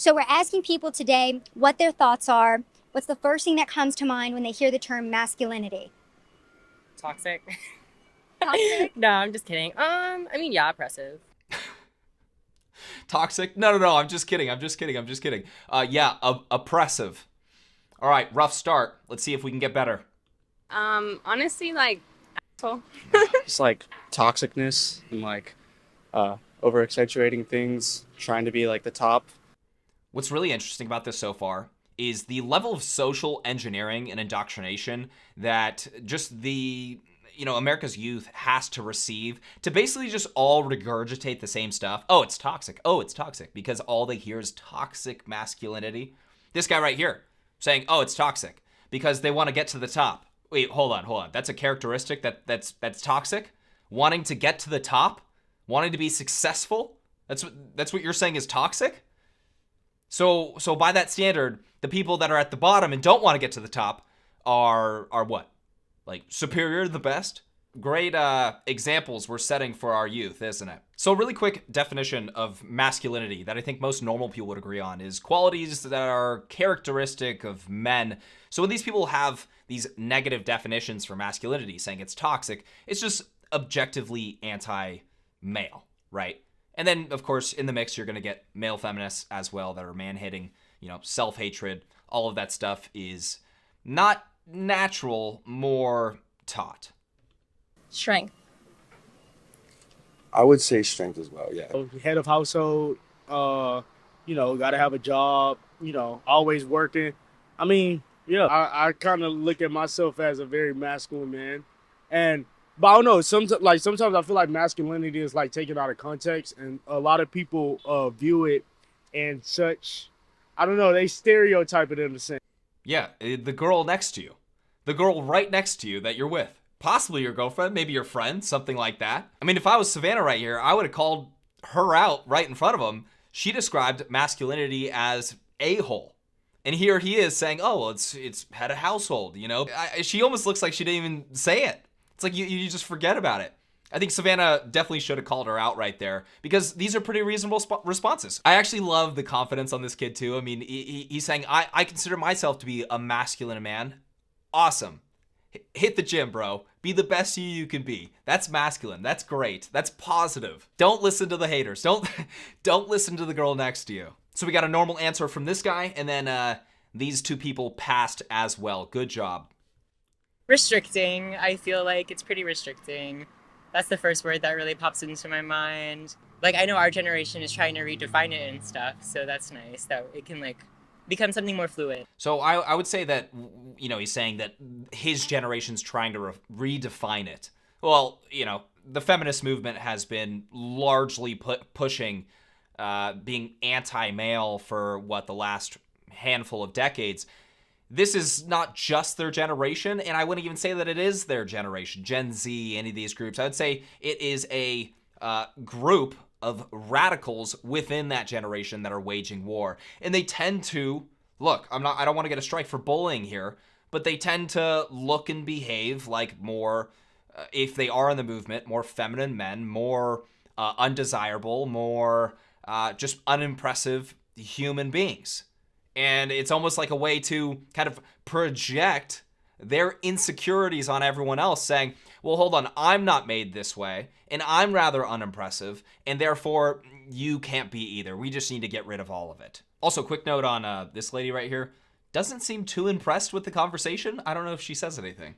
So we're asking people today what their thoughts are. What's the first thing that comes to mind when they hear the term masculinity? Toxic. Toxic? No, I'm just kidding. I mean, yeah, oppressive. Toxic? No, no, no. I'm just kidding. I'm just kidding. I'm just kidding. Yeah, oppressive. All right, rough start. Let's see if we can get better. Honestly, like, asshole. It's like toxicness and like over accentuating things, trying to be like the top. What's really interesting about this so far is the level of social engineering and indoctrination that just America's youth has to receive to basically just all regurgitate the same stuff. Oh, it's toxic. Oh, it's toxic, because all they hear is toxic masculinity. This guy right here saying, "Oh, it's toxic," because they want to get to the top. Wait, hold on. That's a characteristic that's toxic? Wanting to get to the top? Wanting to be successful? That's what you're saying is toxic? So by that standard, the people that are at the bottom and don't want to get to the top are what? Like superior to the best? Great examples we're setting for our youth, isn't it? So a really quick definition of masculinity that I think most normal people would agree on is qualities that are characteristic of men. So when these people have these negative definitions for masculinity, saying it's toxic, it's just objectively anti-male, right? And then, of course, in the mix, you're going to get male feminists as well that are man-hating, self-hatred. All of that stuff is not natural, more taught. Strength. I would say strength as well, yeah. Head of household, got to have a job, always working. I mean, yeah, I kind of look at myself as a very masculine man. But I don't know, sometimes I feel like masculinity is like taken out of context, and a lot of people view it and such, I don't know, they stereotype it in a sense. Yeah, the girl next to you. The girl right next to you that you're with. Possibly your girlfriend, maybe your friend, something like that. I mean, if I was Savannah right here, I would have called her out right in front of him. She described masculinity as a-hole. And here he is saying, oh, well, it's head of household, she almost looks like she didn't even say it. It's like you just forget about it. I think Savannah definitely should have called her out right there, because these are pretty reasonable responses. I actually love the confidence on this kid too. I mean, he's saying, I consider myself to be a masculine man. Awesome. Hit the gym, bro. Be the best you can be. That's masculine. That's great. That's positive. Don't listen to the haters. Don't listen to the girl next to you. So we got a normal answer from this guy, and then these two people passed as well. Good job. Restricting. I feel like it's pretty restricting. That's the first word that really pops into my mind. Like, I know our generation is trying to redefine it and stuff, so that's nice that it can, become something more fluid. So I would say that, he's saying that his generation's trying to redefine it. Well, the feminist movement has been largely pushing being anti-male for, the last handful of decades. This is not just their generation, and I wouldn't even say that it is their generation, Gen Z, any of these groups. I would say it is a group of radicals within that generation that are waging war. And they tend to, I don't want to get a strike for bullying here, but they tend to look and behave like more, if they are in the movement, more feminine men, more undesirable, more just unimpressive human beings. And it's almost like a way to kind of project their insecurities on everyone else, saying, well, hold on, I'm not made this way, and I'm rather unimpressive, and therefore you can't be either. We just need to get rid of all of it. Also, quick note on this lady right here. Doesn't seem too impressed with the conversation. I don't know if she says anything.